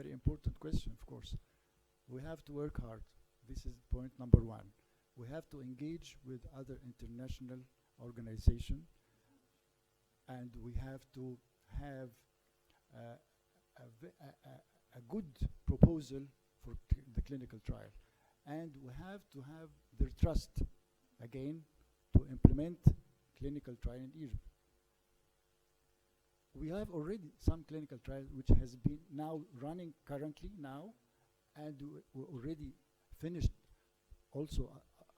very important question, of course. We have to work hard. This is point number one. We have to engage with other international organizations, and we have to have a good proposal for the clinical trial. And we have to have their trust, again, to implement clinical trial in Egypt. We have already some clinical trials which has been now running currently now, and we already finished also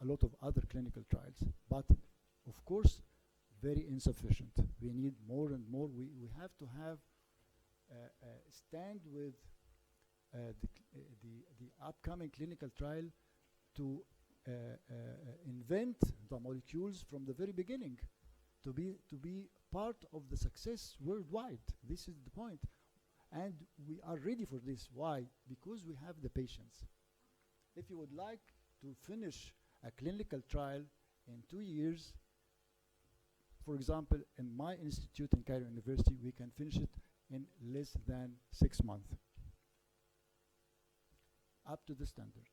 a lot of other clinical trials. But of course, very insufficient. We need more and more. We have to have stand with the upcoming clinical trial to invent the molecules from the very beginning, to be part of the success worldwide. This is the point. And we are ready for this. Why? Because we have the patients. If you would like to finish a clinical trial in 2 years, for example, in my institute in Cairo University, we can finish it in less than 6 months. Up to the standard.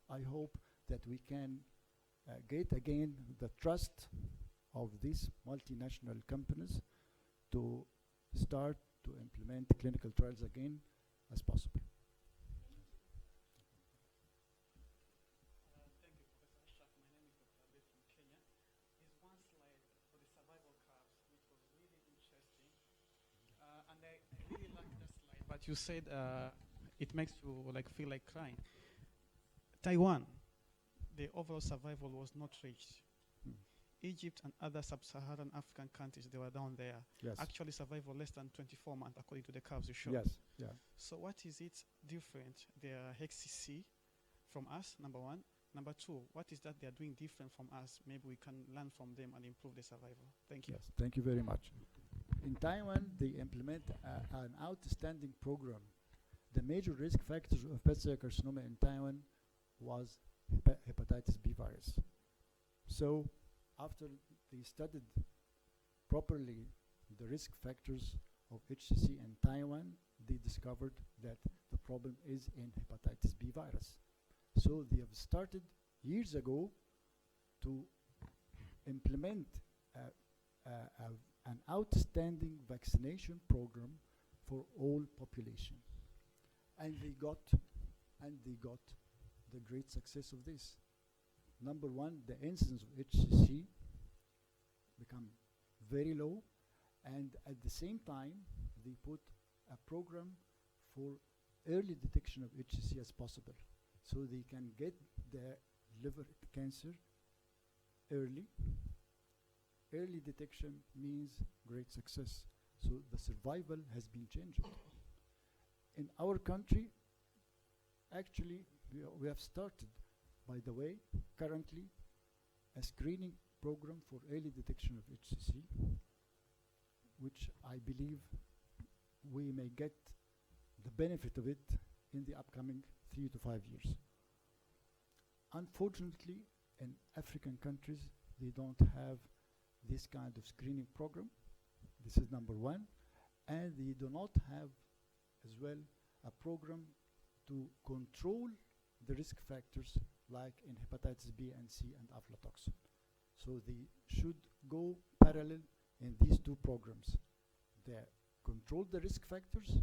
I hope that we can get again the trust of these multinational companies to start to implement clinical trials again as possible. Thank you, Professor Ashraf. My name is Dr. Abed from Kenya. There's one slide for the survival curves, which was really interesting. And I really liked that slide, but you said it makes you feel like crying. Taiwan, the overall survival was not reached. Egypt and other sub-Saharan African countries, they were down there. Yes. Actually survival less than 24 months according to the curves you showed. Yes, yeah. So what is it different, their HCC from us, number one? Number two, what is that they are doing different from us? Maybe we can learn from them and improve the survival. Thank you. Yes, thank you very much. In Taiwan, they implement an outstanding program. The major risk factors of hepatocellular carcinoma in Taiwan was hepatitis B virus. So after they studied properly the risk factors of HCC in Taiwan, they discovered that the problem is in hepatitis B virus. So they have started years ago to implement an outstanding vaccination program for all population. And they got the great success of this. Number one, the incidence of HCC become very low, and at the same time, they put a program for early detection of HCC as possible, so they can get the liver cancer early. Early detection means great success. So the survival has been changed. In our country, actually, we have started, by the way, currently, a screening program for early detection of HCC, which I believe we may get the benefit of it in the upcoming 3 to 5 years. Unfortunately, in African countries, they don't have this kind of screening program. This is number one. And they do not have as well a program to control the risk factors like in hepatitis B and C and aflatoxin. So they should go parallel in these two programs. They control the risk factors,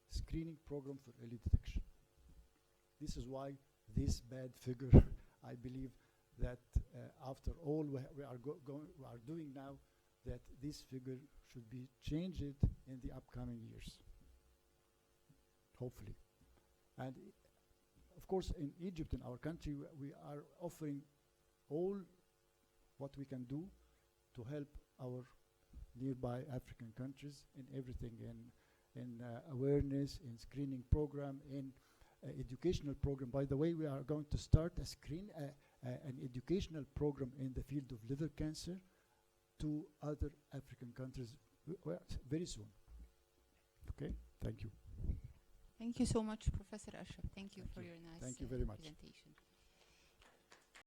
screening program for early detection. This is why this bad figure, I believe that after all we are doing now, that this figure should be changed in the upcoming years, hopefully. And of course, in Egypt, in our country, we are offering all what we can do to help our nearby African countries in everything, in awareness, in screening program, in educational program. By the way, we are going to start an educational program in the field of liver cancer to other African countries very soon. Okay, thank you. Thank you so much, Professor Ashraf. Thank you for your nice Thank you very much. presentation.